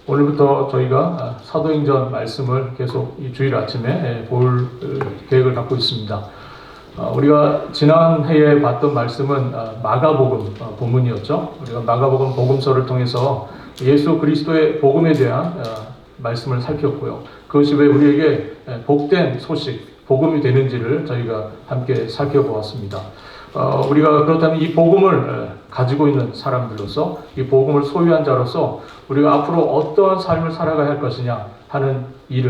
오늘부터 저희가 사도행전 말씀을 계속 이 주일 아침에 볼 계획을 갖고 있습니다. 우리가 지난 해에 봤던 말씀은 마가복음 본문이었죠. 우리가 마가복음 복음서를 통해서 예수 그리스도의 복음에 대한 말씀을 살폈고요. 그것이 왜 우리에게 복된 소식, 복음이 되는지를 저희가 함께 살펴보았습니다. 우리가 그렇다면 이 복음을 가지고 있는 사람들로서, 이 복음을 소유한 자로서 우리가 앞으로 어떠한 삶을 살아가야 할 것이냐 하는 이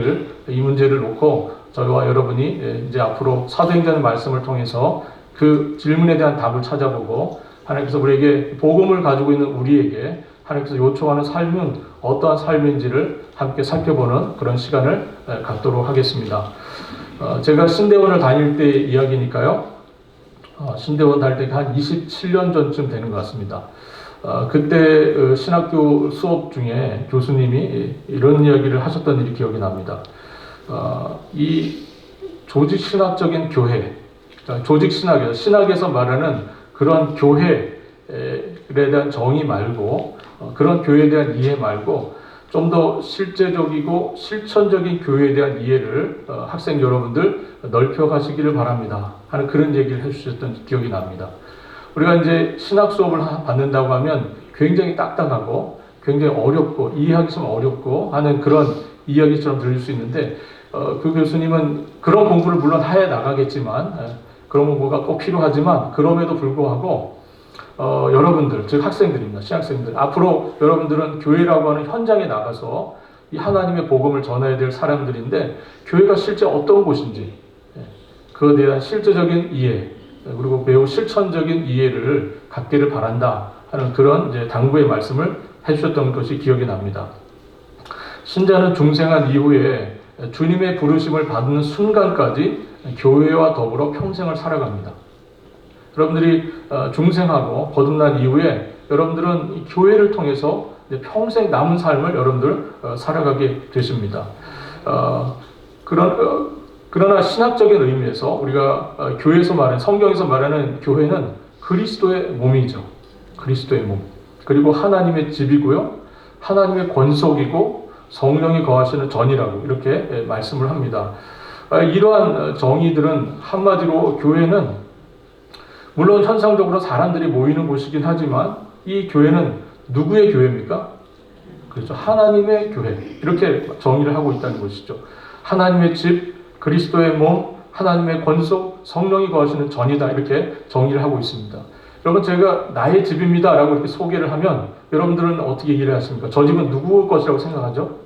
문제를 놓고 저희와 여러분이 이제 앞으로 사도행전의 말씀을 통해서 그 질문에 대한 답을 찾아보고, 하나님께서 우리에게 복음을 가지고 있는 우리에게 하나님께서 요청하는 삶은 어떠한 삶인지를 함께 살펴보는 그런 시간을 갖도록 하겠습니다. 제가 신대원을 다닐 때 이야기니까요. 신대원 다닐 때 한 27년 전쯤 되는 것 같습니다. 그때 신학교 수업 중에 교수님이 이런 이야기를 하셨던 일이 기억이 납니다. 이 조직신학적인 교회, 조직신학에서, 신학에서 말하는 그런 교회에 대한 정의 말고, 그런 교회에 대한 이해 말고 좀 더 실제적이고 실천적인 교회에 대한 이해를 학생 여러분들 넓혀가시기를 바랍니다 하는 그런 얘기를 해주셨던 기억이 납니다. 우리가 이제 신학 수업을 받는다고 하면 굉장히 딱딱하고 굉장히 어렵고 이해하기 좀 어렵고 하는 그런 이야기처럼 들릴 수 있는데, 그 교수님은 그런 공부를 물론 해 나가겠지만, 그런 공부가 꼭 필요하지만 그럼에도 불구하고 여러분들, 즉 학생들입니다. 신학생들. 앞으로 여러분들은 교회라고 하는 현장에 나가서 이 하나님의 복음을 전해야 될 사람들인데, 교회가 실제 어떤 곳인지, 그에 대한 실제적인 이해, 그리고 매우 실천적인 이해를 갖기를 바란다 하는 그런 이제 당부의 말씀을 해주셨던 것이 기억이 납니다. 신자는 중생한 이후에 주님의 부르심을 받는 순간까지 교회와 더불어 평생을 살아갑니다. 여러분들이 중생하고 거듭난 이후에 여러분들은 교회를 통해서 평생 남은 삶을 여러분들 살아가게 되십니다. 그러나 신학적인 의미에서 우리가 교회에서 말하는, 성경에서 말하는 교회는 그리스도의 몸이죠. 그리스도의 몸. 그리고 하나님의 집이고요. 하나님의 권속이고 성령이 거하시는 전이라고 이렇게 말씀을 합니다. 이러한 정의들은 한마디로 교회는 물론 현상적으로 사람들이 모이는 곳이긴 하지만, 이 교회는 누구의 교회입니까? 그렇죠. 하나님의 교회. 이렇게 정의를 하고 있다는 것이죠. 하나님의 집, 그리스도의 몸, 하나님의 권속, 성령이 거하시는 전이다. 이렇게 정의를 하고 있습니다. 여러분, 제가 나의 집입니다 라고 이렇게 소개를 하면 여러분들은 어떻게 이해를 하십니까? 저 집은 누구 것이라고 생각하죠?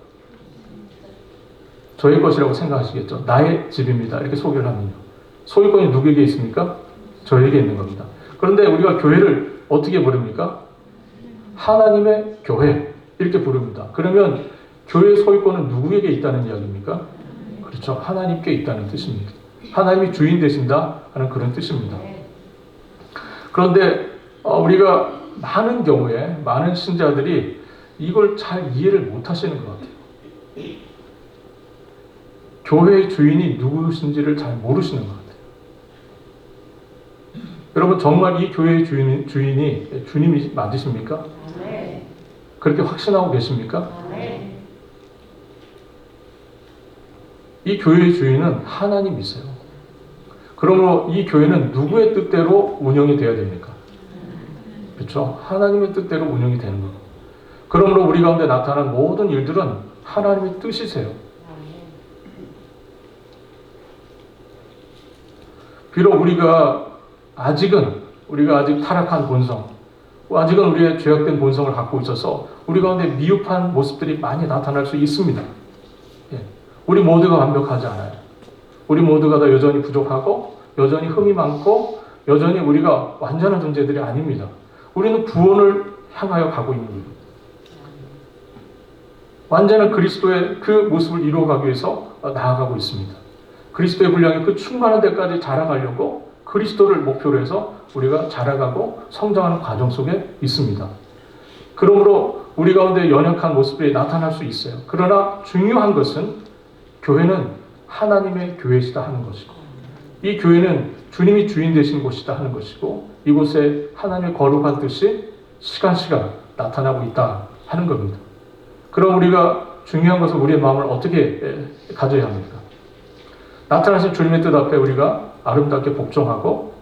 저의 것이라고 생각하시겠죠. 나의 집입니다. 이렇게 소개를 하면요. 소유권이 누구에게 있습니까? 저에게 있는 겁니다. 그런데 우리가 교회를 어떻게 부릅니까? 하나님의 교회 이렇게 부릅니다. 그러면 교회 소유권은 누구에게 있다는 이야기입니까? 그렇죠. 하나님께 있다는 뜻입니다. 하나님이 주인 되신다 하는 그런 뜻입니다. 그런데 우리가 많은 경우에 많은 신자들이 이걸 잘 이해를 못 하시는 것 같아요. 교회의 주인이 누구신지를 잘 모르시는 것 같아요. 여러분, 정말 이 교회의 주인이 주님이 맞으십니까? 네. 그렇게 확신하고 계십니까? 네. 이 교회의 주인은 하나님이세요. 그러므로 이 교회는 누구의 뜻대로 운영이 되어야 됩니까? 그렇죠? 하나님의 뜻대로 운영이 되는 거고. 그러므로 우리 가운데 나타난 모든 일들은 하나님의 뜻이세요. 비록 우리가 아직 타락한 본성, 아직은 우리의 죄악된 본성을 갖고 있어서 우리 가운데 미흡한 모습들이 많이 나타날 수 있습니다. 우리 모두가 완벽하지 않아요. 우리 모두가 다 여전히 부족하고, 여전히 흠이 많고, 여전히 우리가 완전한 존재들이 아닙니다. 우리는 구원을 향하여 가고 있는 거예요. 완전한 그리스도의 그 모습을 이루어가기 위해서 나아가고 있습니다. 그리스도의 분량이 그 충만한 데까지 자라가려고 그리스도를 목표로 해서 우리가 자라가고 성장하는 과정 속에 있습니다. 그러므로 우리 가운데 연약한 모습이 나타날 수 있어요. 그러나 중요한 것은 교회는 하나님의 교회시다 하는 것이고, 이 교회는 주님이 주인 되신 곳이다 하는 것이고, 이곳에 하나님의 거룩한 뜻이 시간시간 나타나고 있다 하는 겁니다. 그럼 우리가 중요한 것은 우리의 마음을 어떻게 가져야 합니까? 나타나신 주님의 뜻 앞에 우리가 아름답게 복종하고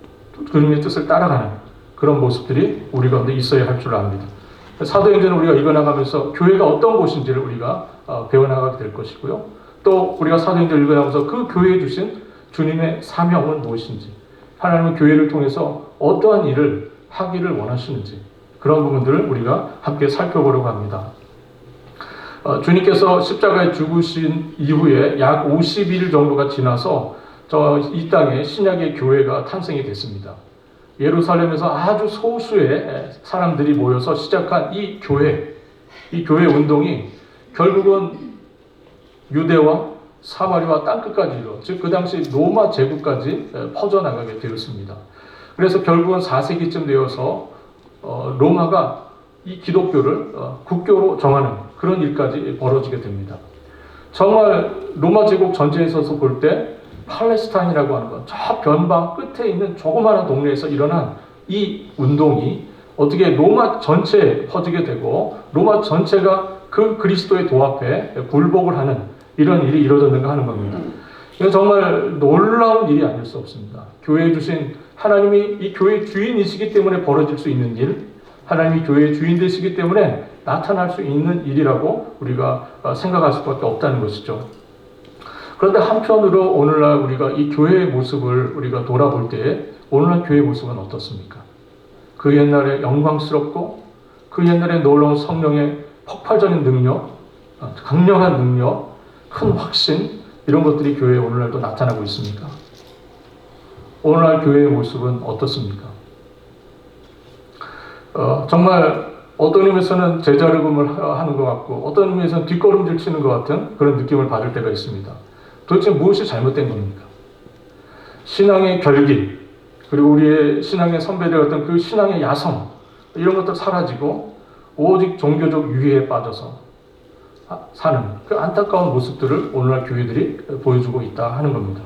주님의 뜻을 따라가는 그런 모습들이 우리 가운데 있어야 할 줄 압니다. 사도행전을 우리가 읽어나가면서 교회가 어떤 곳인지를 우리가 배워나가게 될 것이고요. 또 우리가 사도행전을 읽어나가면서 그 교회에 주신 주님의 사명은 무엇인지, 하나님은 교회를 통해서 어떠한 일을 하기를 원하시는지, 그런 부분들을 우리가 함께 살펴보려고 합니다. 주님께서 십자가에 죽으신 이후에 약 50일 정도가 지나서 이 땅에 신약의 교회가 탄생이 됐습니다. 예루살렘에서 아주 소수의 사람들이 모여서 시작한 이 교회 운동이 결국은 유대와 사마리아 땅끝까지로, 즉 그 당시 로마 제국까지 퍼져나가게 되었습니다. 그래서 결국은 4세기쯤 되어서 로마가 이 기독교를 국교로 정하는 그런 일까지 벌어지게 됩니다. 정말 로마 제국 전쟁에서 볼 때 팔레스타인이라고 하는 것, 저 변방 끝에 있는 조그마한 동네에서 일어난 이 운동이 어떻게 로마 전체에 퍼지게 되고 로마 전체가 그 그리스도의 도 앞에 굴복을 하는 이런 일이 이루어졌는가 하는 겁니다. 이건 정말 놀라운 일이 아닐 수 없습니다. 교회에 주신 하나님이 이 교회의 주인이시기 때문에 벌어질 수 있는 일, 하나님이 교회의 주인 되시기 때문에 나타날 수 있는 일이라고 우리가 생각할 수밖에 없다는 것이죠. 그런데 한편으로 오늘날 우리가 이 교회의 모습을 우리가 돌아볼 때 오늘날 교회의 모습은 어떻습니까? 그 옛날에 영광스럽고 그 옛날에 놀라운 성령의 폭발적인 능력, 강력한 능력, 큰 확신, 이런 것들이 교회에 오늘날도 나타나고 있습니까? 오늘날 교회의 모습은 어떻습니까? 정말 어떤 의미에서는 제자르금을 하는 것 같고 어떤 의미에서는 뒷걸음질 치는 것 같은 그런 느낌을 받을 때가 있습니다. 도대체 무엇이 잘못된 겁니까? 신앙의 결기, 그리고 우리의 신앙의 선배들 같은 그 신앙의 야성, 이런 것도 사라지고 오직 종교적 유해에 빠져서 사는 그 안타까운 모습들을 오늘날 교회들이 보여주고 있다 하는 겁니다.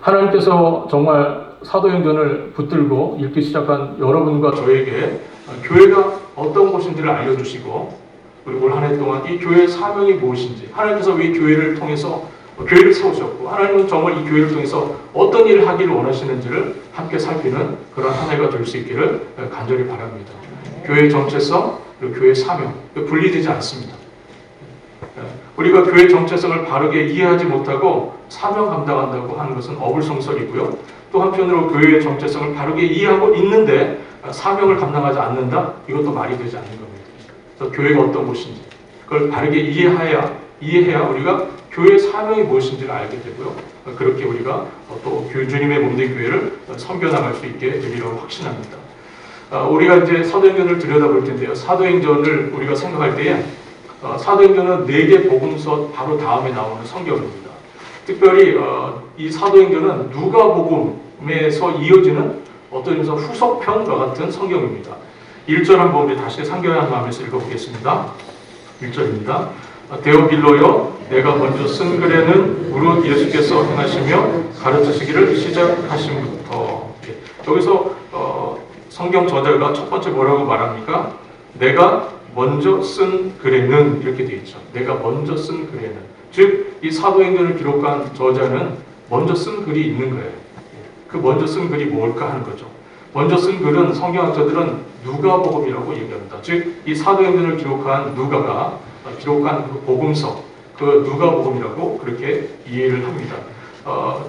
하나님께서 정말 사도행전을 붙들고 읽기 시작한 여러분과 저에게 교회가 어떤 곳인지를 알려주시고, 그리고 올 한 해 동안 이 교회의 사명이 무엇인지, 하나님께서 왜 교회를 통해서 교회를 세우셨고 하나님은 정말 이 교회를 통해서 어떤 일을 하기를 원하시는지를 함께 살피는 그런 한 해가 될 수 있기를 간절히 바랍니다. 교회의 정체성, 그리고 교회의 사명, 분리되지 않습니다. 우리가 교회의 정체성을 바르게 이해하지 못하고 사명 감당한다고 하는 것은 어불성설이고요. 또 한편으로 교회의 정체성을 바르게 이해하고 있는데 사명을 감당하지 않는다? 이것도 말이 되지 않는 겁니다. 그래서 교회가 어떤 곳인지 그걸 바르게 이해해야 우리가 교회의 사명이 무엇인지를 알게 되고요. 그렇게 우리가 또 주님의 몸된 교회를 섬겨나갈 수 있게 되리라고 확신합니다. 우리가 이제 사도행전을 들여다볼 텐데요. 사도행전을 우리가 생각할 때에 사도행전은 4개 복음서 바로 다음에 나오는 성경입니다. 특별히 이 사도행전은 누가복음에서 이어지는 어떤 의미에서 후속편과 같은 성경입니다. 1절 한번 우리 다시 상경한 마음에서 읽어보겠습니다. 1절입니다. 데오빌로여, 내가 먼저 쓴 글에는 무릇 예수께서 행하시며 가르치시기를 시작하심부터. 여기서 성경 저자가 첫 번째 뭐라고 말합니까? 내가 먼저 쓴 글에는, 이렇게 되어 있죠. 내가 먼저 쓴 글에는. 즉, 이 사도행전을 기록한 저자는 먼저 쓴 글이 있는 거예요. 그 먼저 쓴 글이 뭘까 하는 거죠. 먼저 쓴 글은 성경학자들은 누가복음이라고 얘기합니다. 즉, 이 사도행전을 기록한 누가가 기록한 그 복음서, 그 누가복음이라고 그렇게 이해를 합니다.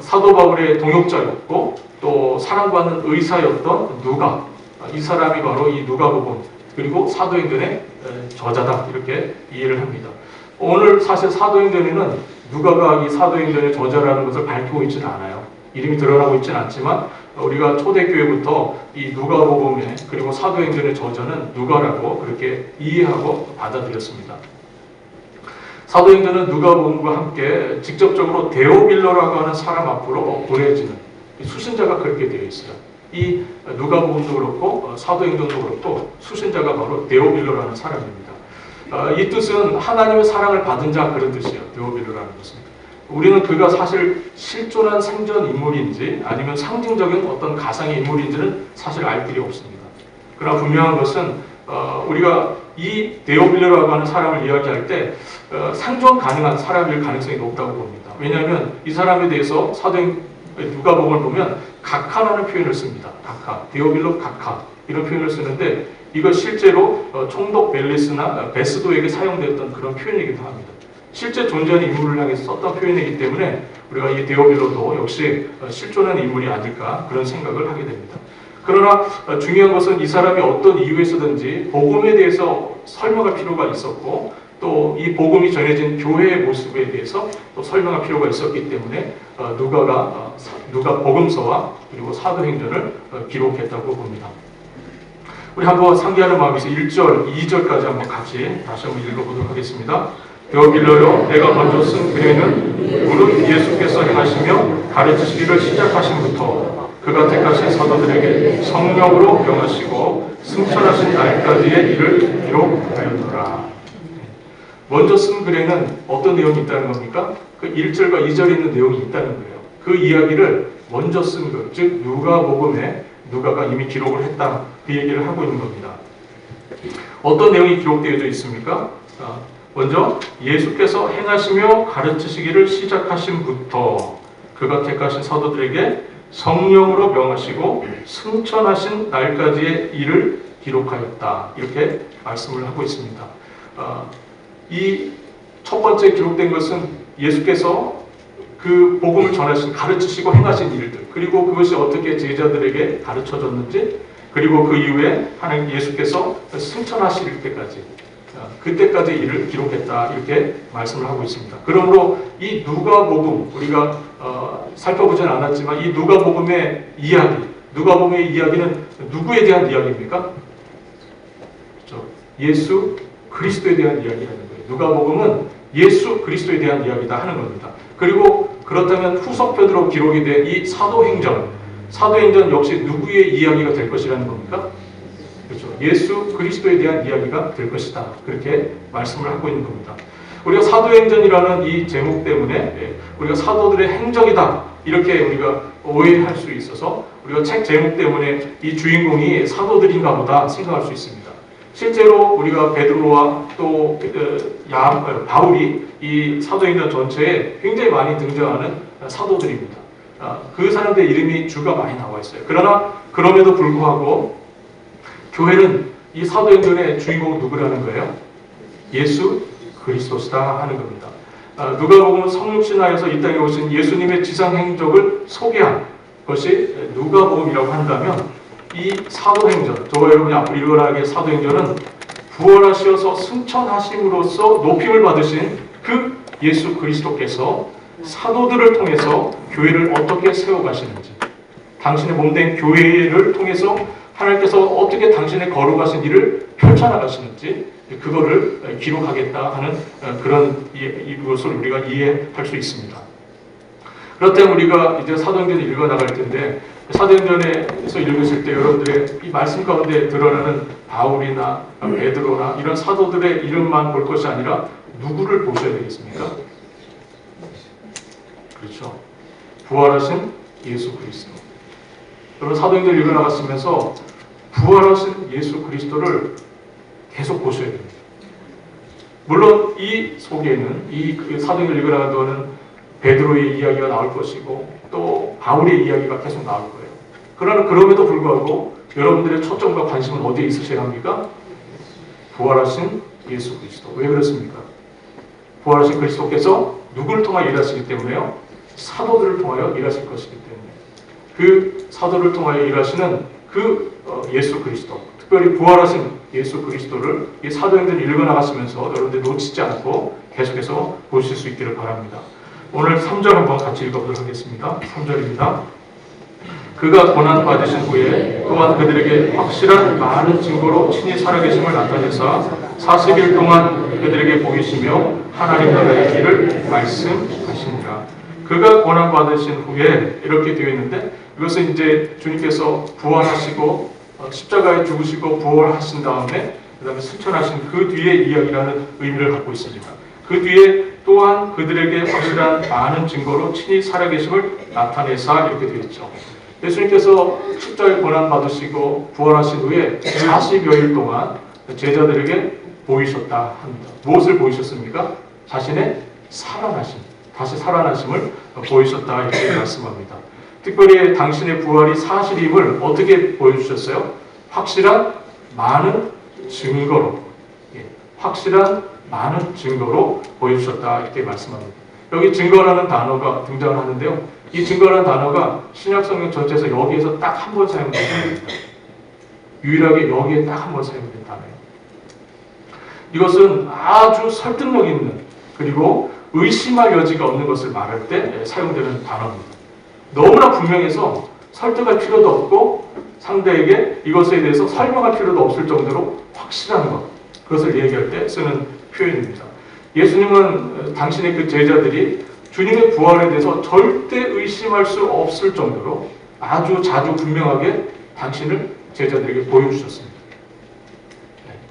사도 바울의 동역자였고 또 사랑받는 의사였던 누가, 이 사람이 바로 이 누가복음 그리고 사도행전의 저자다, 이렇게 이해를 합니다. 오늘 사실 사도행전에는 누가가 이 사도행전의 저자라는 것을 밝히고 있지는 않아요. 이름이 드러나고 있지는 않지만 우리가 초대교회부터 이 누가복음의 그리고 사도행전의 저자는 누가라고 그렇게 이해하고 받아들였습니다. 사도행전은 누가복음과 함께 직접적으로 데오빌로라고 하는 사람 앞으로 보내지는 수신자가 그렇게 되어 있어요. 이 누가복음도 그렇고 사도행전도 그렇고 수신자가 바로 데오빌로라는 사람입니다. 이 뜻은 하나님의 사랑을 받은 자, 그런 뜻이에요. 데오빌로라는 것은. 우리는 그가 사실 실존한 생전 인물인지 아니면 상징적인 어떤 가상의 인물인지는 사실 알 길이 없습니다. 그러나 분명한 것은 우리가 이 데오빌로라고 하는 사람을 이야기할 때 상종 가능한 사람일 가능성이 높다고 봅니다. 왜냐하면 이 사람에 대해서 누가복음을 보면 각하라는 표현을 씁니다. 각하, 데오빌로 각하 이런 표현을 쓰는데 이거 실제로 총독 벨리스나 베스도에게 사용되었던 그런 표현이기도 합니다. 실제 존재하는 인물을 향해서 썼던 표현이기 때문에 우리가 이 데오빌로도 역시 실존하는 인물이 아닐까 그런 생각을 하게 됩니다. 그러나 중요한 것은 이 사람이 어떤 이유에서든지 복음에 대해서 설명할 필요가 있었고 또 이 복음이 전해진 교회의 모습에 대해서 또 설명할 필요가 있었기 때문에 누가 복음서와 그리고 사도행전을 기록했다고 봅니다. 우리 한번 상기하는 마음에서 1절, 2절까지 한번 같이 다시 한번 읽어보도록 하겠습니다. 데오빌로여, 내가 먼저 쓴 글에는 무릇 예수께서 행하시며 가르치시기를 시작하심부터 그가 택하신 사도들에게 성령으로 명하시고 승천하신 날까지의 일을 기록하였더라. 먼저 쓴 글에는 어떤 내용이 있다는 겁니까? 그 1절과 2절에 있는 내용이 있다는 거예요. 그 이야기를 먼저 쓴 것, 즉 누가복음에 누가가 이미 기록을 했다. 그 얘기를 하고 있는 겁니다. 어떤 내용이 기록되어져 있습니까? 먼저 예수께서 행하시며 가르치시기를 시작하심부터 그가 택하신 사도들에게 성령으로 명하시고 승천하신 날까지의 일을 기록하였다. 이렇게 말씀을 하고 있습니다. 이 첫 번째 기록된 것은 예수께서 그 복음을 전하신, 가르치시고 행하신 일들, 그리고 그것이 어떻게 제자들에게 가르쳐졌는지, 그리고 그 이후에 하나님 예수께서 승천하실 때까지, 그때까지 일을 기록했다. 이렇게 말씀을 하고 있습니다. 그러므로 이 누가복음, 우리가 살펴보지는 않았지만 이 누가복음의 누가복음의 이야기는 누구에 대한 이야기입니까? 그렇죠? 예수 그리스도에 대한 이야기라는 거예요. 누가복음은 예수 그리스도에 대한 이야기다 하는 겁니다. 그리고 그렇다면 후속편으로 기록이 된 이 사도행전 역시 누구의 이야기가 될 것이라는 겁니까? 그렇죠. 예수 그리스도에 대한 이야기가 될 것이다. 그렇게 말씀을 하고 있는 겁니다. 우리가 사도행전이라는 이 제목 때문에 우리가 사도들의 행적이다. 이렇게 우리가 오해할 수 있어서 우리가 책 제목 때문에 이 주인공이 사도들인가 보다 생각할 수 있습니다. 실제로 우리가 베드로와 또 바울이 이 사도행전 전체에 굉장히 많이 등장하는 사도들입니다. 그 사람들의 이름이 주가 많이 나와 있어요. 그러나 그럼에도 불구하고 교회는 이 사도행전의 주인공은 누구라는 거예요? 예수 그리스도시다 하는 겁니다. 누가복음은 성육신하여서 이 땅에 오신 예수님의 지상 행적을 소개한 것이 누가복음이라고 한다면 이 사도행전, 저와 여러분이 앞으로 읽어나가게 사도행전은 부활하셔서 승천하심으로써 높임을 받으신 그 예수 그리스도께서 사도들을 통해서 교회를 어떻게 세워가시는지, 당신의 몸된 교회를 통해서 하나님께서 어떻게 당신의 거룩하신 일을 펼쳐나가시는지 그거를 기록하겠다 하는 그런 이것을 우리가 이해할 수 있습니다. 그렇다면 우리가 이제 사도행전을 읽어나갈 텐데 사도행전에서 읽으실 때 여러분들의 이 말씀 가운데 드러나는 바울이나 베드로나 이런 사도들의 이름만 볼 것이 아니라 누구를 보셔야 되겠습니까? 그렇죠. 부활하신 예수 그리스도. 여러분 사도행전을 읽어나갔으면서 부활하신 예수 그리스도를 계속 보셔야 됩니다. 물론 이 속에는 이 사도행전을 읽어나간 동안은 베드로의 이야기가 나올 것이고 또 바울의 이야기가 계속 나올 거예요. 그러나 그럼에도 불구하고 여러분들의 초점과 관심은 어디에 있으셔야 합니까? 부활하신 예수 그리스도. 왜 그렇습니까? 부활하신 그리스도께서 누구를 통하여 일하시기 때문에요? 사도들을 통하여 일하실 것이기 때문에 그 사도를 통하여 일하시는 그 예수 그리스도, 특별히 부활하신 예수 그리스도를 이 사도행전을 읽어나가시면서 여러분들 놓치지 않고 계속해서 보실 수 있기를 바랍니다. 오늘 3절 한번 같이 읽어보도록 하겠습니다. 3절입니다. 그가 고난받으신 후에 또한 그들에게 확실한 많은 증거로 친히 살아계심을 나타내사 40일 동안 그들에게 보이시며 하나님 나라의 길을 말씀하시니라. 그가 고난받으신 후에 이렇게 되어 있는데 이것은 이제 주님께서 부활하시고 십자가에 죽으시고 부활하신 다음에 그 다음에 승천하신 그 뒤의 이야기라는 의미를 갖고 있습니다. 그 뒤에 또한 그들에게 확실한 많은 증거로 친히 살아계심을 나타내사 이렇게 되어 있죠. 예수님께서 십자가에 고난받으시고 부활하신 후에 40여일 동안 제자들에게 보이셨다 합니다. 무엇을 보이셨습니까? 자신의 살아나심, 다시 살아나심을 보이셨다 이렇게 말씀합니다. 특별히 당신의 부활이 사실임을 어떻게 보여주셨어요? 확실한 많은 증거로, 확실한 많은 증거로 보여주셨다 이렇게 말씀합니다. 여기 증거라는 단어가 등장을 하는데요. 이 증거라는 단어가 신약성경 전체에서 여기에서 딱 한 번 사용된 단어입니다. 유일하게 여기에 딱 한 번 사용된 단어예요. 이것은 아주 설득력 있는 그리고 의심할 여지가 없는 것을 말할 때 사용되는 단어입니다. 너무나 분명해서 설득할 필요도 없고 상대에게 이것에 대해서 설명할 필요도 없을 정도로 확실한 것, 그것을 얘기할 때 쓰는 표현입니다. 예수님은 당신의 그 제자들이 주님의 부활에 대해서 절대 의심할 수 없을 정도로 아주 자주 분명하게 당신을 제자들에게 보여주셨습니다.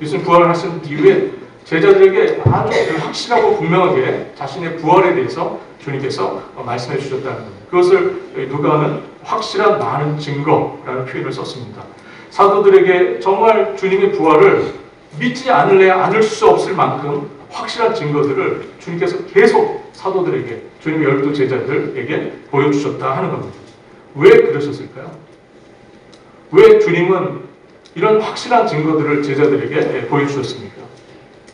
예수님 부활을 하신 이후에 제자들에게 아주 확실하고 분명하게 자신의 부활에 대해서 주님께서 말씀해 주셨다는 겁니다. 그것을 누가는 확실한 많은 증거라는 표현을 썼습니다. 사도들에게 정말 주님의 부활을 믿지 않을 수 없을 만큼 확실한 증거들을 주님께서 계속 사도들에게, 주님의 12 제자들에게 보여주셨다 하는 겁니다. 왜 그러셨을까요? 왜 주님은 이런 확실한 증거들을 제자들에게 보여주셨습니까?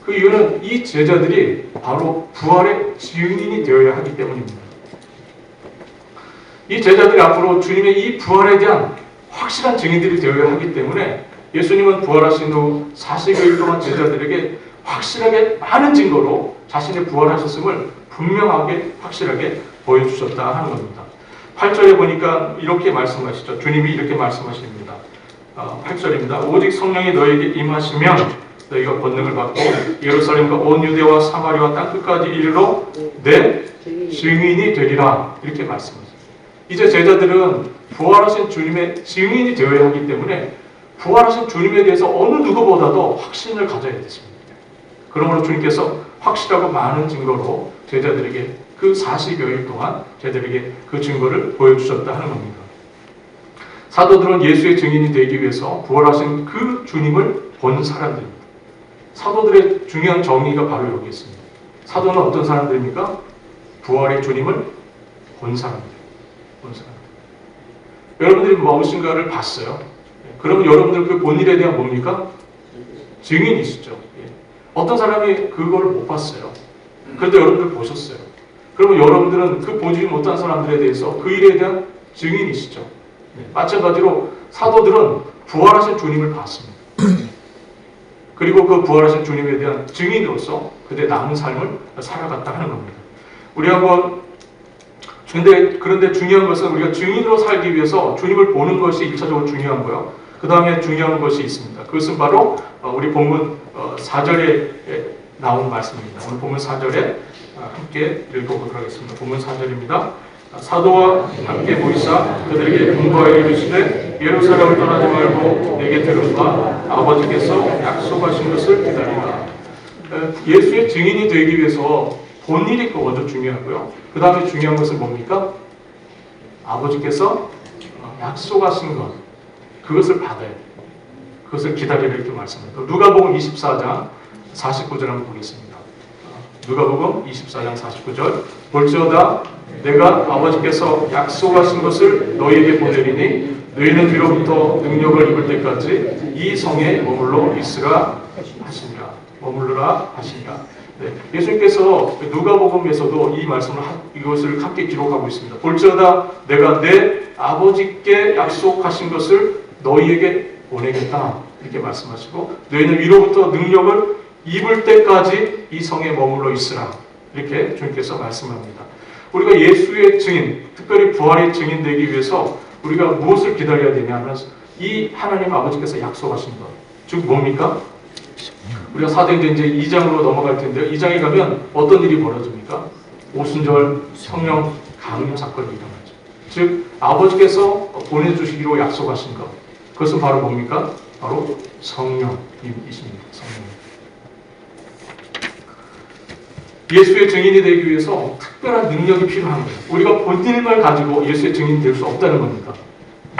그 이유는 이 제자들이 바로 부활의 증인이 되어야 하기 때문입니다. 이 제자들이 앞으로 주님의 이 부활에 대한 확실한 증인들이 되어야 하기 때문에 예수님은 부활하신 후 40일 동안 제자들에게 확실하게 많은 증거로 자신의 부활하셨음을 분명하게 확실하게 보여주셨다 하는 겁니다. 8절에 보니까 이렇게 말씀하시죠. 주님이 이렇게 말씀하십니다. 8절입니다. 오직 성령이 너에게 임하시면 너희가 권능을 받고 예루살렘과 온 유대와 사마리아 땅끝까지 이르러 내 증인이 되리라 이렇게 말씀하십니다. 이제 제자들은 부활하신 주님의 증인이 되어야 하기 때문에 부활하신 주님에 대해서 어느 누구보다도 확신을 가져야 됐습니다. 그러므로 주님께서 확실하고 많은 증거로 제자들에게 그 40여일 동안 제자들에게 그 증거를 보여주셨다 하는 겁니다. 사도들은 예수의 증인이 되기 위해서 부활하신 그 주님을 본 사람들입니다. 사도들의 중요한 정의가 바로 여기 있습니다. 사도는 어떤 사람들입니까? 부활의 주님을 본 사람들. 본 사람들. 여러분들이 무엇인가를 봤어요. 그러면 여러분들 그 본 일에 대한 뭡니까? 증인이시죠. 어떤 사람이 그걸 못 봤어요. 그런데 여러분들 보셨어요. 그러면 여러분들은 그 보지 못한 사람들에 대해서 그 일에 대한 증인이시죠. 마찬가지로 사도들은 부활하신 주님을 봤습니다. 그리고 그 부활하신 주님에 대한 증인으로서 그들의 남은 삶을 살아갔다 하는 겁니다. 그런데 중요한 것은 우리가 증인으로 살기 위해서 주님을 보는 것이 1차적으로 중요한 거요. 그 다음에 중요한 것이 있습니다. 그것은 바로 우리 본문 4절에 나온 말씀입니다. 오늘 본문 4절에 함께 읽어보도록 하겠습니다. 본문 4절입니다. 사도와 함께 모이사 그들에게 분부하여 이르시되 예루살렘을 떠나지 말고 내게 들은 바 아버지께서 약속하신 것을 기다리라. 예수의 증인이 되기 위해서 본 일이 먼저 중요하고요. 그 다음에 중요한 것은 뭡니까? 아버지께서 약속하신 것, 그것을 받아야 돼요. 그것을 기다리라 이렇게 말씀합니다. 누가복음 24장 49절 한번 보겠습니다. 누가복음 24장 49절 볼지어다 내가 아버지께서 약속하신 것을 너희에게 보내리니 너희는 위로부터 능력을 입을 때까지 이 성에 머물러 있으라 하시니라. 머물러라 하시니라. 네, 예수님께서 누가복음에서도 이 말씀을 이것을 함께 기록하고 있습니다. 볼지어다 내가 내 아버지께 약속하신 것을 너희에게 보내겠다 이렇게 말씀하시고 너희는 위로부터 능력을 입을 때까지 이 성에 머물러 있으라 이렇게 주님께서 말씀합니다. 우리가 예수의 증인, 특별히 부활의 증인 되기 위해서 우리가 무엇을 기다려야 되냐면 이 하나님 아버지께서 약속하신 것, 즉 뭡니까? 우리가 사도행전 이제 2장으로 넘어갈 텐데요. 2장에 가면 어떤 일이 벌어집니까? 오순절 성령 강림 사건이 일어나죠. 즉 아버지께서 보내주시기로 약속하신 것, 그것은 바로 뭡니까? 바로 성령님이십니다. 성령. 예수의 증인이 되기 위해서 특별한 능력이 필요한 거예요. 우리가 본 일만 가지고 예수의 증인이 될 수 없다는 겁니다.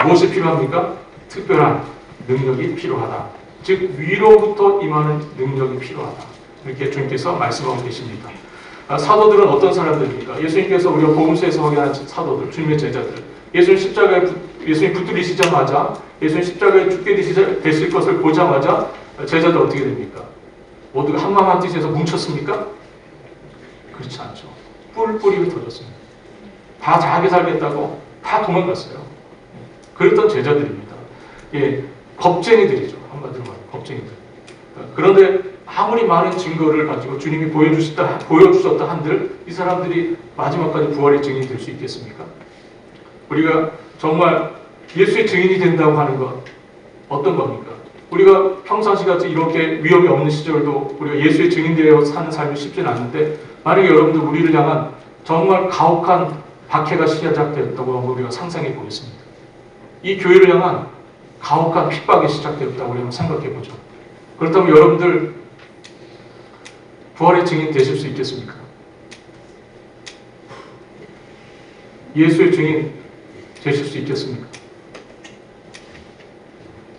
무엇이 필요합니까? 특별한 능력이 필요하다. 즉 위로부터 임하는 능력이 필요하다. 이렇게 주님께서 말씀하고 계십니다. 사도들은 어떤 사람들입니까? 예수님께서 우리가 복음서에서 확인한 사도들, 주님의 제자들. 예수님 붙들리시자마자 예수님 십자가에 죽게 되실 것을 보자마자 제자들 어떻게 됩니까? 모두가 한마음 한뜻에서 뭉쳤습니까? 그렇지 않죠. 뿔뿔이 흩어졌습니다. 다 자기 살겠다고 다 도망갔어요. 그랬던 제자들입니다. 예, 겁쟁이들이죠. 한마디로 말하면 겁쟁이들. 그런데 아무리 많은 증거를 가지고 주님이 보여주셨다 한들 이 사람들이 마지막까지 부활의 증인이 될 수 있겠습니까? 우리가 정말 예수의 증인이 된다고 하는 것 어떤 겁니까? 우리가 평상시같이 이렇게 위험이 없는 시절도 우리가 예수의 증인되어 사는 삶이 쉽지는 않은데 만약에 여러분들 우리를 향한 정말 가혹한 박해가 시작되었다고 하면 우리가 상상해 보겠습니다. 이 교회를 향한 가혹한 핍박이 시작되었다고 우리가 생각해 보죠. 그렇다면 여러분들 부활의 증인 되실 수 있겠습니까? 예수의 증인 되실 수 있겠습니까?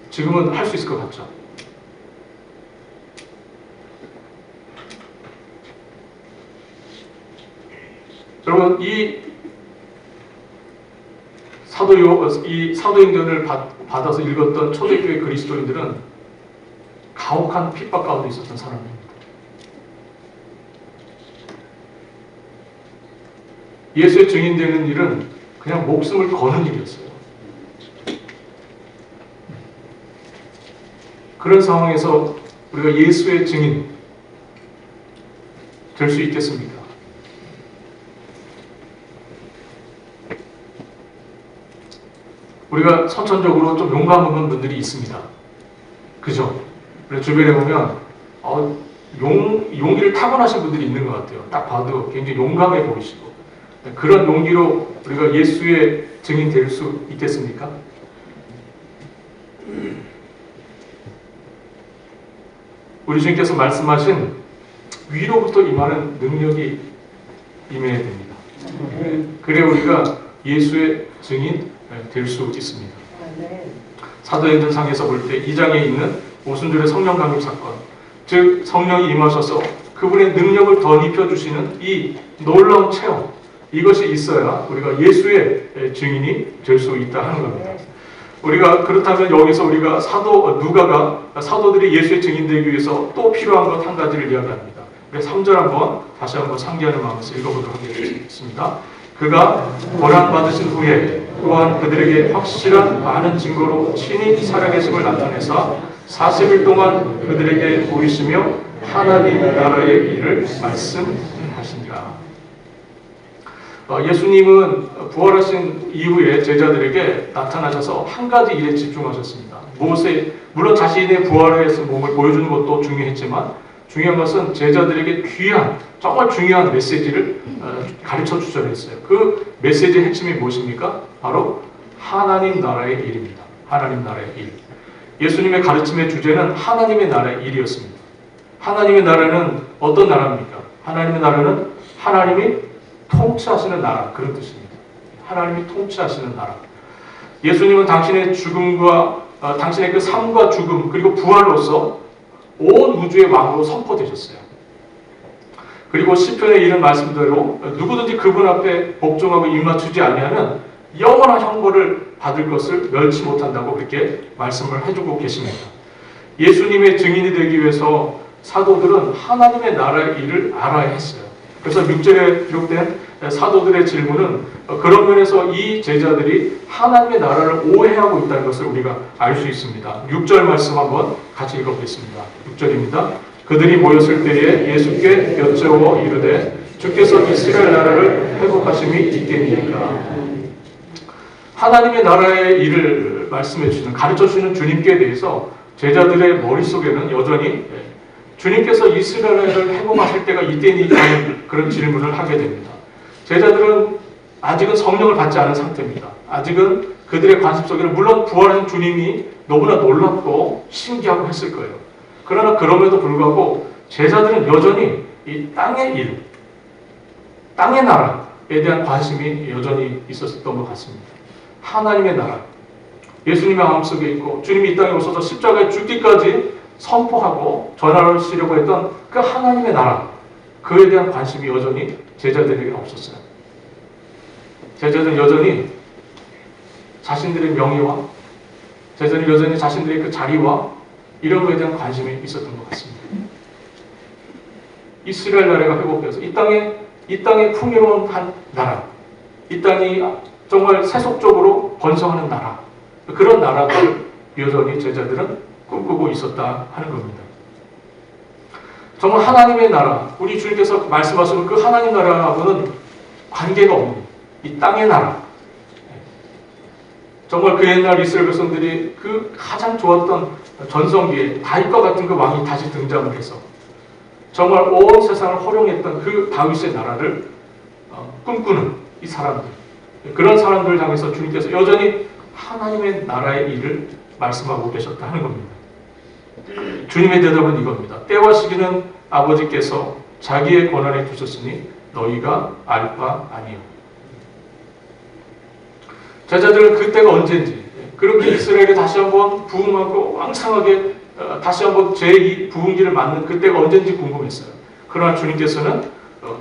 지금은 할 수 있을 것 같죠? 여러분, 이 사도행전을 받아서 읽었던 초대교회 그리스도인들은 가혹한 핍박 가운데 있었던 사람입니다. 예수의 증인되는 일은 그냥 목숨을 거는 일이었어요. 그런 상황에서 우리가 예수의 증인 될 수 있겠습니까? 우리가 선천적으로 좀 용감 없는 분들이 있습니다. 그죠? 주변에 보면 용기를 타고나신 분들이 있는 것 같아요. 딱 봐도 굉장히 용감해 보이시고 그런 용기로 우리가 예수의 증인 될 수 있겠습니까? 우리 주님께서 말씀하신 위로부터 임하는 능력이 임해야 됩니다. 그래 우리가 예수의 증인 될 수 있습니다. 사도행전상에서 볼 때 2장에 있는 오순절의 성령 감립 사건, 즉 성령이 임하셔서 그분의 능력을 덧입혀주시는 이 놀라운 체험, 이것이 있어야 우리가 예수의 증인이 될 수 있다 하는 겁니다. 우리가 그렇다면 여기서 우리가 누가가 사도들이 예수의 증인되기 위해서 또 필요한 것 한 가지를 이야기합니다. 3절 다시 한번 상기하는 마음에서 읽어보도록 하겠습니다. 그가 고난받으신 후에 또한 그들에게 확실한 많은 증거로 친히 살아계심을 나타내사 40일 동안 그들에게 보이시며 하나님 나라의 일을 말씀하시니라. 예수님은 부활하신 이후에 제자들에게 나타나셔서 한 가지 일에 집중하셨습니다. 물론 자신의 부활해서 몸을 보여주는 것도 중요했지만 중요한 것은 제자들에게 정말 중요한 메시지를 가르쳐 주셔야 했어요. 그 메시지의 핵심이 무엇입니까? 바로 하나님 나라의 일입니다. 하나님 나라의 일. 예수님의 가르침의 주제는 하나님의 나라의 일이었습니다. 하나님의 나라는 어떤 나라입니까? 하나님의 나라는 하나님이 통치하시는 나라, 그런 뜻입니다. 하나님이 통치하시는 나라. 예수님은 당신의 죽음과 당신의 그 삶과 죽음 그리고 부활로서 온 우주의 왕으로 선포되셨어요. 그리고 시편에 이런 말씀대로 누구든지 그분 앞에 복종하고 입맞추지 아니하면 영원한 형벌을 받을 것을 멸치 못한다고 그렇게 말씀을 해주고 계십니다. 예수님의 증인이 되기 위해서 사도들은 하나님의 나라의 일을 알아야 했어요. 그래서 6절에 기록된 사도들의 질문은 그런 면에서 이 제자들이 하나님의 나라를 오해하고 있다는 것을 우리가 알 수 있습니다. 6절 말씀 한번 같이 읽어보겠습니다. 6절입니다. 그들이 모였을 때에 예수께 여쭈어 이르되 주께서 이스라엘 나라를 회복하심이 있겠니까. 하나님의 나라의 일을 말씀해 주시는, 가르쳐 주시는 주님께 대해서 제자들의 머릿속에는 여전히 주님께서 이스라엘을 회복하실 때가 이때니까 하는 그런 질문을 하게 됩니다. 제자들은 아직은 성령을 받지 않은 상태입니다. 아직은 그들의 관심 속에는 물론 부활하신 주님이 너무나 놀랍고 신기하고 했을 거예요. 그러나 그럼에도 불구하고 제자들은 여전히 이 땅의 일, 땅의 나라에 대한 관심이 여전히 있었던 것 같습니다. 하나님의 나라, 예수님의 마음속에 있고 주님이 이 땅에 오셔서 십자가에 죽기까지 선포하고 전하시려고 했던 그 하나님의 나라, 그에 대한 관심이 여전히 제자들에게 없었어요. 제자들은 여전히 자신들의 명예와 제자들은 여전히 자신들의 그 자리와 이런 것에 대한 관심이 있었던 것 같습니다. 이스라엘 나라가 회복되어서 이 땅에 풍요로운 한 나라, 이 땅이 정말 세속적으로 번성하는 나라, 그런 나라를 여전히 제자들은 꿈꾸고 있었다 하는 겁니다. 정말 하나님의 나라, 우리 주님께서 말씀하시는 그 하나님 나라하고는 관계가 없는 이 땅의 나라, 정말 그 옛날 이스라엘 백성들이 그 가장 좋았던 전성기에 다윗과 같은 그 왕이 다시 등장을 해서 정말 온 세상을 허용했던 그 다윗의 나라를 꿈꾸는 이 사람들, 그런 사람들을 향해서 주님께서 여전히 하나님의 나라의 일을 말씀하고 계셨다 하는 겁니다. 주님의 대답은 이겁니다. 때와 시기는 아버지께서 자기의 권한에 두셨으니 너희가 알 바 아니요. 제자들은 그때가 언제인지, 그렇게 이스라엘이 다시 한번 부흥하고 왕창하게 다시 한번 제2 부흥기를 맞는 그때가 언제인지 궁금했어요. 그러나 주님께서는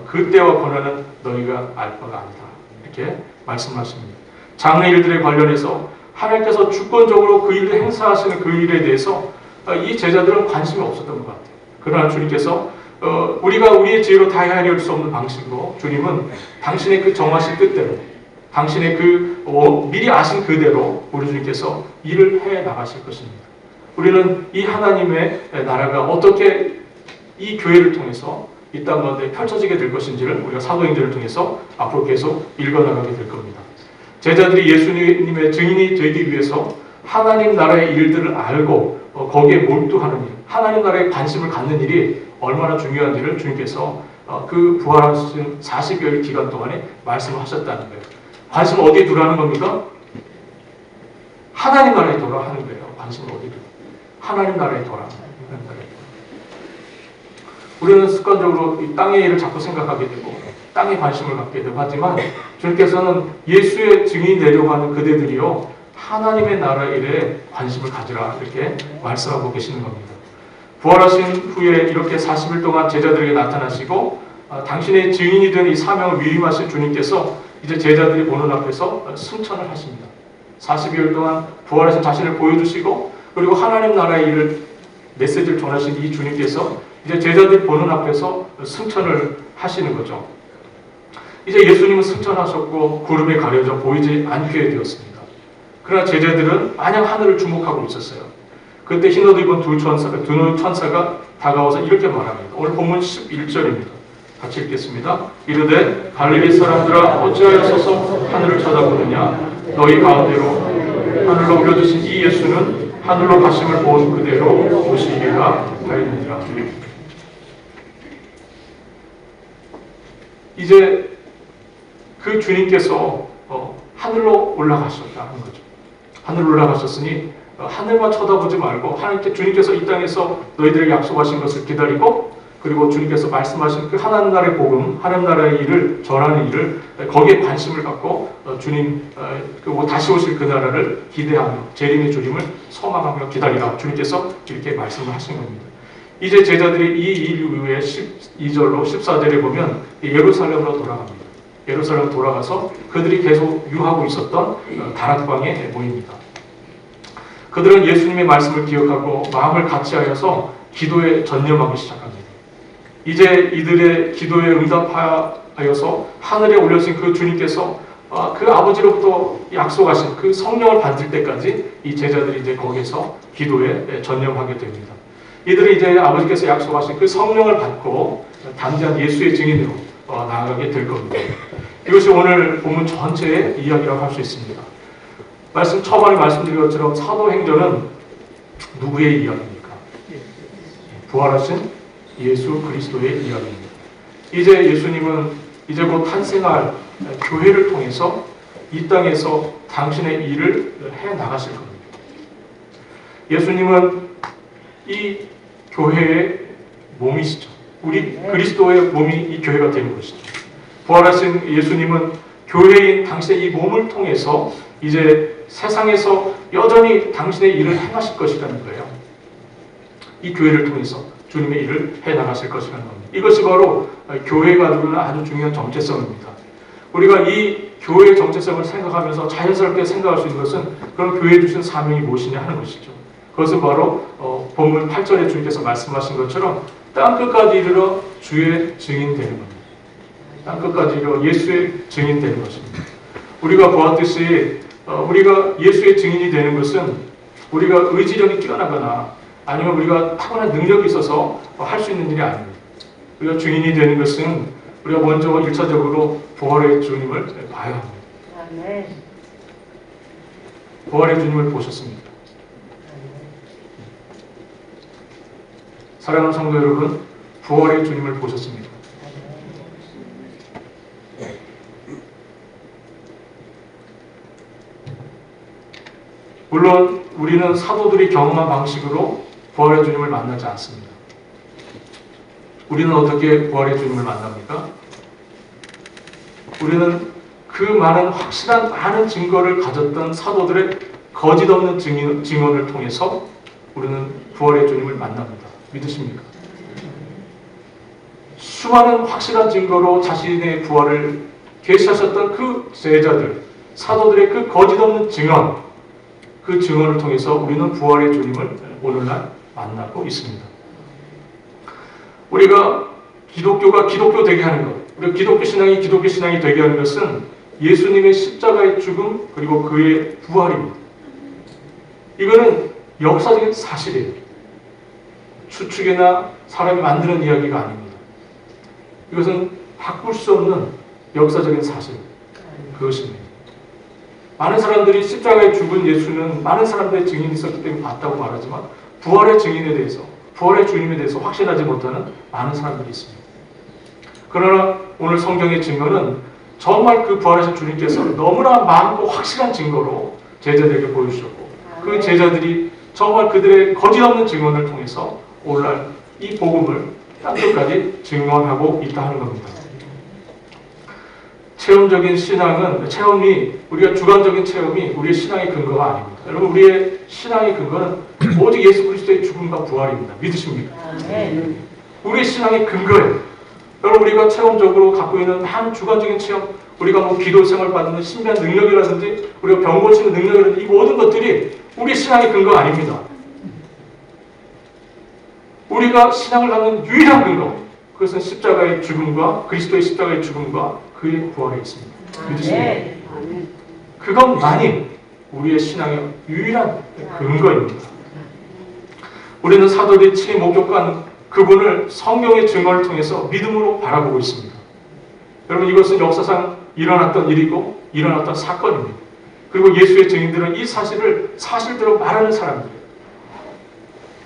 그때와 권한은 너희가 알 바가 아니다, 이렇게 말씀하십니다. 장래 일들에 관련해서 하나님께서 주권적으로 그 일을 행사하시는 그 일에 대해서 이 제자들은 관심이 없었던 것 같아요. 그러나 주님께서 우리가 우리의 지혜로 다 헤아릴 수 없는 방식으로 주님은 당신의 그 정하신 뜻대로, 당신의 그 미리 아신 그대로 우리 주님께서 일을 해 나가실 것입니다. 우리는 이 하나님의 나라가 어떻게 이 교회를 통해서 이 땅 가운데 펼쳐지게 될 것인지를 우리가 사도행전을 통해서 앞으로 계속 읽어나가게 될 겁니다. 제자들이 예수님의 증인이 되기 위해서 하나님 나라의 일들을 알고 거기에 몰두하는 일, 하나님 나라에 관심을 갖는 일이 얼마나 중요한지를 주님께서 그 부활하신 40여일 기간 동안에 말씀하셨다는 거예요. 관심 어디에 두라는 겁니까? 하나님 나라에 두라 하는 거예요. 관심을 어디에 두라? 하나님 나라에 두라. 우리는 습관적으로 이 땅의 일을 자꾸 생각하게 되고 땅에 관심을 갖게 되고 하지만 주님께서는 예수의 증인이 되려고 하는 그대들이요 하나님의 나라 일에 관심을 가지라, 이렇게 말씀하고 계시는 겁니다. 부활하신 후에 이렇게 40일 동안 제자들에게 나타나시고 당신의 증인이 된 이 사명을 위임하신 주님께서 이제 제자들이 보는 앞에서 승천을 하십니다. 40여일 동안 부활하신 자신을 보여주시고 그리고 하나님 나라의 일을 메시지를 전하신 이 주님께서 이제 제자들이 보는 앞에서 승천을 하시는 거죠. 이제 예수님은 승천하셨고 구름에 가려져 보이지 않게 되었습니다. 그러나 제자들은 마냥 하늘을 주목하고 있었어요. 그때 흰옷 입은 두 천사가 다가와서 이렇게 말합니다. 오늘 본문 11절입니다. 같이 읽겠습니다. 이르되 갈릴리 사람들아 어찌하여 서서 하늘을 쳐다보느냐, 너희 가운데로 하늘로 올려주신 이 예수는 하늘로 가심을 본 그대로 오시리라 하였느니라. 이제 그 주님께서 하늘로 올라가셨다는 거죠. 하늘로 올라가셨으니 하늘만 쳐다보지 말고 하나님께 주님께서 이 땅에서 너희들에게 약속하신 것을 기다리고 그리고 주님께서 말씀하신 그 하나님 나라의 복음, 하나님 나라의 일을 전하는 일을 거기에 관심을 갖고 주님 다시 오실 그 나라를 기대하며 재림의 주님을 소망하며 기다리라. 주님께서 이렇게 말씀을 하신 겁니다. 이제 제자들이 이 일 이후에 12절로 14절에 보면 예루살렘으로 돌아갑니다. 예루살렘 돌아가서 그들이 계속 유하고 있었던 다락방에 모입니다. 그들은 예수님의 말씀을 기억하고 마음을 같이하여서 기도에 전념하기 시작합니다. 이제 이들의 기도에 응답하여서 하늘에 올려진 그 주님께서 그 아버지로부터 약속하신 그 성령을 받을 때까지 이 제자들이 이제 거기서 기도에 전념하게 됩니다. 이들은 이제 아버지께서 약속하신 그 성령을 받고 담대한 예수의 증인으로 나아가게 될 겁니다. 이것이 오늘 본문 전체의 이야기라고 할 수 있습니다. 초반에 말씀드린 것처럼 사도행전은 누구의 이야기입니까? 부활하신 예수 그리스도의 이야기입니다. 이제 예수님은 이제 곧 탄생할 교회를 통해서 이 땅에서 당신의 일을 해 나가실 겁니다. 예수님은 이 교회의 몸이시죠. 우리 그리스도의 몸이 이 교회가 되는 것이죠. 부활하신 예수님은 교회인 당신의 이 몸을 통해서 이제 세상에서 여전히 당신의 일을 행하실 것이라는 거예요. 이 교회를 통해서 주님의 일을 해나가실 것이라는 겁니다. 이것이 바로 교회가 가지고 있는 아주 중요한 정체성입니다. 우리가 이 교회의 정체성을 생각하면서 자연스럽게 생각할 수 있는 것은 그럼 교회에 주신 사명이 무엇이냐 하는 것이죠. 그것은 바로 본문 8절에 주님께서 말씀하신 것처럼 땅끝까지 이르러 주의 증인 되는 겁니다. 땅끝까지 이르러 예수의 증인 되는 것입니다. 우리가 보았듯이 우리가 예수의 증인이 되는 것은 우리가 의지력이 뛰어나거나 아니면 우리가 타고난 능력이 있어서 할 수 있는 일이 아닙니다. 우리가 증인이 되는 것은 우리가 먼저 1차적으로 부활의 주님을 봐야 합니다. 부활의 주님을 보셨습니다. 사랑하는 성도 여러분, 부활의 주님을 보셨습니다. 물론 우리는 사도들이 경험한 방식으로 부활의 주님을 만나지 않습니다. 우리는 어떻게 부활의 주님을 만납니까? 우리는 그 많은 확실한 많은 증거를 가졌던 사도들의 거짓 없는 증언을 통해서 우리는 부활의 주님을 만납니다. 믿으십니까? 수많은 확실한 증거로 자신의 부활을 계시하셨던 그 제자들, 사도들의 그 거짓 없는 증언, 그 증언을 통해서 우리는 부활의 주님을 오늘날 만나고 있습니다. 우리가 기독교가 기독교 되게 하는 것, 우리가 기독교 신앙이 되게 하는 것은 예수님의 십자가의 죽음 그리고 그의 부활입니다. 이거는 역사적인 사실이에요. 추측이나 사람이 만드는 이야기가 아닙니다. 이것은 바꿀 수 없는 역사적인 사실, 그것입니다. 많은 사람들이 십자가에 죽은 예수는 많은 사람들의 증인이 있었기 때문에 봤다고 말하지만 부활의 증인에 대해서, 부활의 주님에 대해서 확신하지 못하는 많은 사람들이 있습니다. 그러나 오늘 성경의 증거는 정말 그 부활하신 주님께서 너무나 많고 확실한 증거로 제자들에게 보여주셨고 그 제자들이 정말 그들의 거짓 없는 증언을 통해서 오늘날 이 복음을 땅끝까지 증언하고 있다 하는 겁니다. 체험적인 신앙은 우리가 주관적인 체험이 우리의 신앙의 근거가 아닙니다. 여러분, 우리의 신앙의 근거는 오직 예수 그리스도의 죽음과 부활입니다. 믿으십니까? 우리의 신앙의 근거예요. 여러분, 우리가 체험적으로 갖고 있는 많은 주관적인 체험, 우리가 기도 생활 받는 신비한 능력이라든지 우리가 병 고치는 능력이라든지 이 모든 것들이 우리의 신앙의 근거가 아닙니다. 우리가 신앙을 갖는 유일한 근거, 그것은 십자가의 죽음과 그리스도의 십자가의 죽음과 그의 부활에 있습니다. 믿으십니까? 그것만이 우리의 신앙의 유일한 근거입니다. 우리는 사도들이 치 목격한 그분을 성경의 증거를 통해서 믿음으로 바라보고 있습니다. 여러분, 이것은 역사상 일어났던 일이고 일어났던 사건입니다. 그리고 예수의 증인들은 이 사실을 사실대로 말하는 사람들이에요.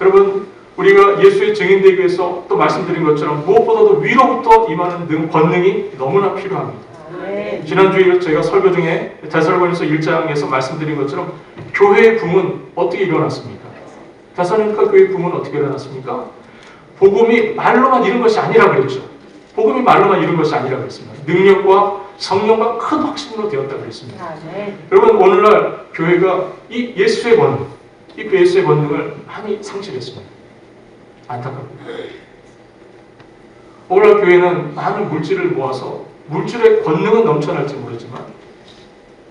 여러분, 우리가 예수의 증인되기 위해서 또 말씀드린 것처럼 무엇보다도 위로부터 임하는 권능이 너무나 필요합니다. 지난 주일 저희가 설교 중에 데살로니가서 1장에서 말씀드린 것처럼 교회의 붐은 어떻게 일어났습니까? 데살로니가 교회의 붐은 어떻게 일어났습니까? 복음이 말로만 이룬 것이 아니라 그랬죠. 복음이 말로만 이룬 것이 아니라 그랬습니다. 능력과 성령과 큰 확신으로 되었다 그랬습니다. 여러분, 오늘날 교회가 이 예수의 권능, 이 예수의 권능을 많이 상실했습니다. 안타깝습니다. 오늘날 교회는 많은 물질을 모아서 물질의 권능은 넘쳐날지 모르지만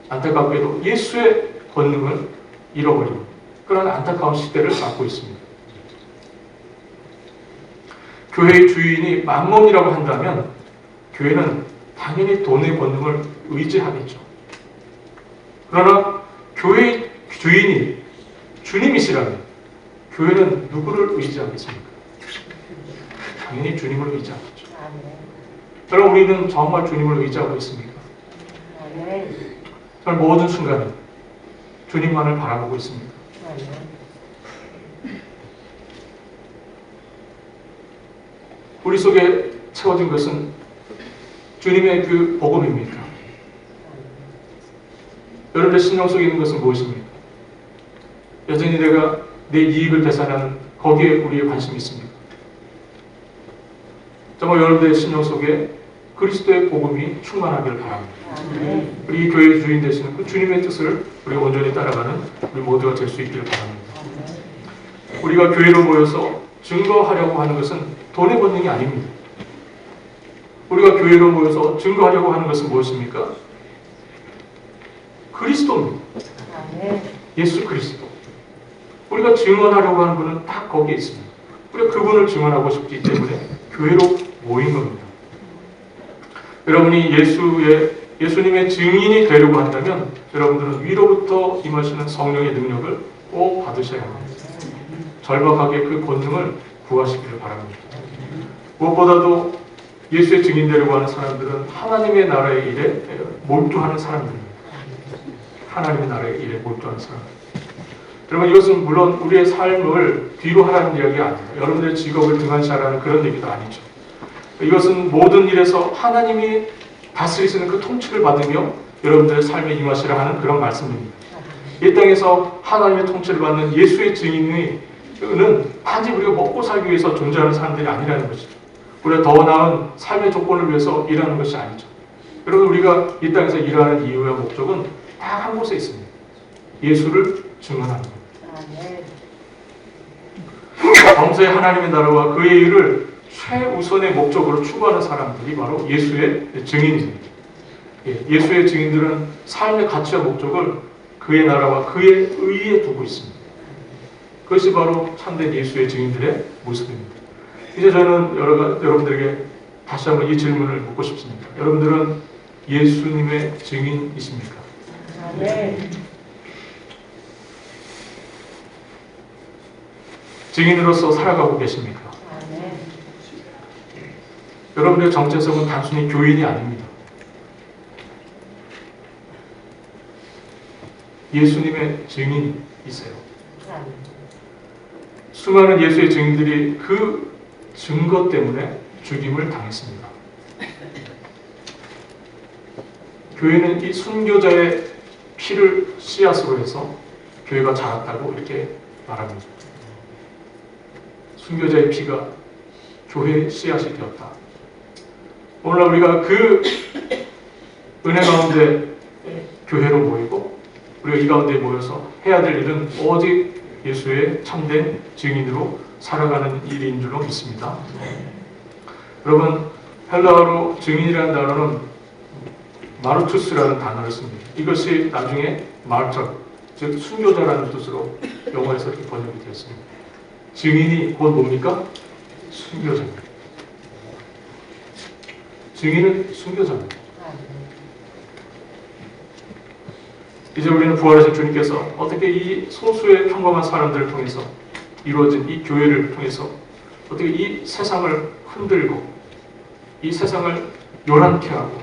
안타깝게도 예수의 권능을 잃어버리고 그런 안타까운 시대를 맞고 있습니다. 교회의 주인이 만몬이라고 한다면 교회는 당연히 돈의 권능을 의지하겠죠. 그러나 교회의 주인이 주님이시라면 교회는 누구를 의지하겠습니까? 당연히 주님을 의지하겠죠. 그럼 우리는 정말 주님을 의지하고 있습니까? 정말 모든 순간에 주님만을 바라보고 있습니다. 우리 속에 채워진 것은 주님의 그 복음입니까? 여러분의 신령 속에 있는 것은 무엇입니까? 여전히 내가 내 이익을 계산하는 거기에 우리의 관심이 있습니까? 정말 여러분의 신령 속에 그리스도의 복음이 충만하기를 바랍니다. 우리 교회의 주인 되시는 그 주님의 뜻을 우리가 온전히 따라가는 우리 모두가 될 수 있기를 바랍니다. 우리가 교회로 모여서 증거하려고 하는 것은 돈의 본능이 아닙니다. 우리가 교회로 모여서 증거하려고 하는 것은 무엇입니까? 그리스도입니다. 예수 그리스도. 우리가 증언하려고 하는 분은 딱 거기에 있습니다. 우리가 그분을 증언하고 싶기 때문에 교회로 모인 겁니다. 여러분이 예수님의 증인이 되려고 한다면 여러분들은 위로부터 임하시는 성령의 능력을 꼭 받으셔야 합니다. 절박하게 그 권능을 구하시기를 바랍니다. 무엇보다도 예수의 증인 되려고 하는 사람들은 하나님의 나라의 일에 몰두하는 사람들입니다. 하나님의 나라의 일에 몰두하는 사람들. 여러분, 이것은 물론 우리의 삶을 뒤로 하라는 이야기가 아닙니다. 여러분들의 직업을 등한시하라는 그런 얘기도 아니죠. 이것은 모든 일에서 하나님이 다스리시는 그 통치를 받으며 여러분들의 삶에 임하시라 하는 그런 말씀입니다. 이 땅에서 하나님의 통치를 받는 예수의 증인은 단지 우리가 먹고 살기 위해서 존재하는 사람들이 아니라는 것이죠. 우리가 더 나은 삶의 조건을 위해서 일하는 것이 아니죠. 여러분, 우리가 이 땅에서 일하는 이유와 목적은 딱 한 곳에 있습니다. 예수를 증언하는 것. 범사의 하나님의 나라와 그의 일을 최우선의 목적으로 추구하는 사람들이 바로 예수의 증인입니다. 예수의 증인들은 삶의 가치와 목적을 그의 나라와 그의 의에 두고 있습니다. 그것이 바로 참된 예수의 증인들의 모습입니다. 이제 저는 여러분들에게 다시 한번 이 질문을 묻고 싶습니다. 여러분들은 예수님의 증인이십니까? 네. 증인으로서 살아가고 계십니까? 네. 여러분의 정체성은 단순히 교인이 아닙니다. 예수님의 증인이세요. 수많은 예수의 증인들이 그 증거 때문에 죽임을 당했습니다. 교회는 이 순교자의 피를 씨앗으로 해서 교회가 자랐다고 이렇게 말합니다. 순교자의 피가 교회의 씨앗이 되었다. 오늘날 우리가 그 은혜 가운데 교회로 모이고 우리가 이 가운데 모여서 해야 될 일은 오직 예수의 참된 증인으로 살아가는 일인 줄로 믿습니다. 여러분, 헬라어로 증인이라는 단어는 마르투스라는 단어를 씁니다. 이것이 나중에 마르터, 즉 순교자라는 뜻으로 영어에서 이렇게 번역이 되었습니다. 증인이 곧 뭡니까? 순교자입니다. 증인은 순교자입니다. 이제 우리는 부활하신 주님께서 어떻게 이 소수의 평범한 사람들을 통해서 이루어진 이 교회를 통해서 어떻게 이 세상을 흔들고 이 세상을 요란케 하고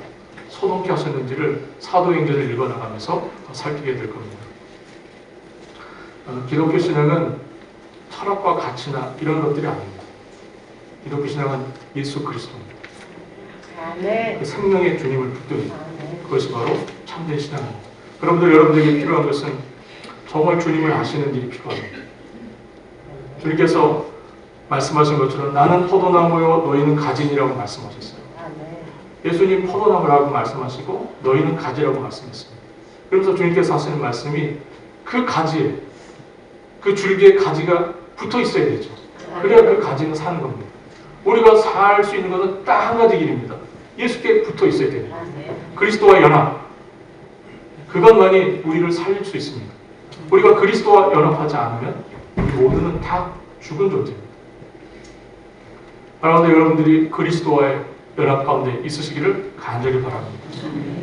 소동케 하셨는지를 사도행전을 읽어나가면서 살피게 될 겁니다. 기독교 신앙은 철학과 가치나 이런 것들이 아닙니다. 기독교 신앙은 예수 그리스도입니다. 그 생명의 주님을 붙듭니다. 그것이 바로 참된 신앙입니다. 여러분들에게 필요한 것은 정말 주님을 아시는 일이 필요합니다. 주님께서 말씀하신 것처럼 나는 포도나무요 너희는 가지니라고 말씀하셨어요. 예수님 포도나무라고 말씀하시고 너희는 가지라고 말씀했습니다. 그러면서 주님께서 하시는 말씀이 그 가지에, 그 줄기에 가지가 붙어 있어야 되죠. 그래야 그 가지는 사는 겁니다. 우리가 살 수 있는 것은 딱 한 가지 길입니다. 예수께 붙어 있어야 됩니다. 그리스도와 연합. 그것만이 우리를 살릴 수 있습니다. 우리가 그리스도와 연합하지 않으면 우리 모두는 다 죽은 존재입니다. 그런데 여러분들이 그리스도와의 연합 가운데 있으시기를 간절히 바랍니다.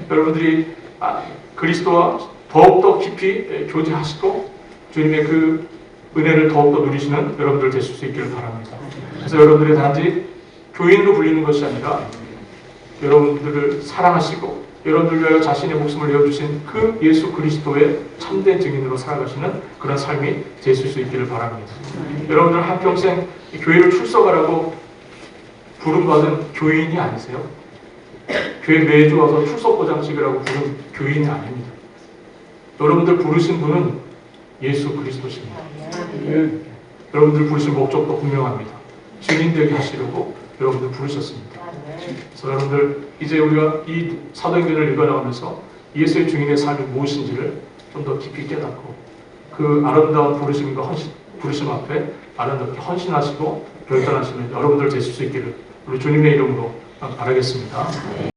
여러분들이 그리스도와 더욱더 깊이 교제하시고 주님의 그 은혜를 더욱더 누리시는 여러분들 되실 수 있기를 바랍니다. 그래서 여러분들이 단지 교인으로 불리는 것이 아니라 여러분들을 사랑하시고 여러분들 위하여 자신의 목숨을 내어주신 그 예수 그리스도의 참된 증인으로 살아가시는 그런 삶이 되실 수 있기를 바랍니다. 여러분들 한평생 교회를 출석하라고 부름받은 교인이 아니세요? 교회 매주 와서 출석고장 찍으라고 부른 교인이 아닙니다. 여러분들 부르신 분은 예수 그리스도십니다. 여러분들 부르신 목적도 분명합니다. 증인 되게 하시려고 여러분들 부르셨습니다. 그래서 여러분들 이제 우리가 이 사도행전을 읽어나가면서 예수의 증인의 삶이 무엇인지를 좀 더 깊이 깨닫고 그 아름다운 부르심과 부르심 앞에 아름답게 헌신하시고 결단하시는 여러분들 되실 수 있기를 우리 주님의 이름으로 바라겠습니다.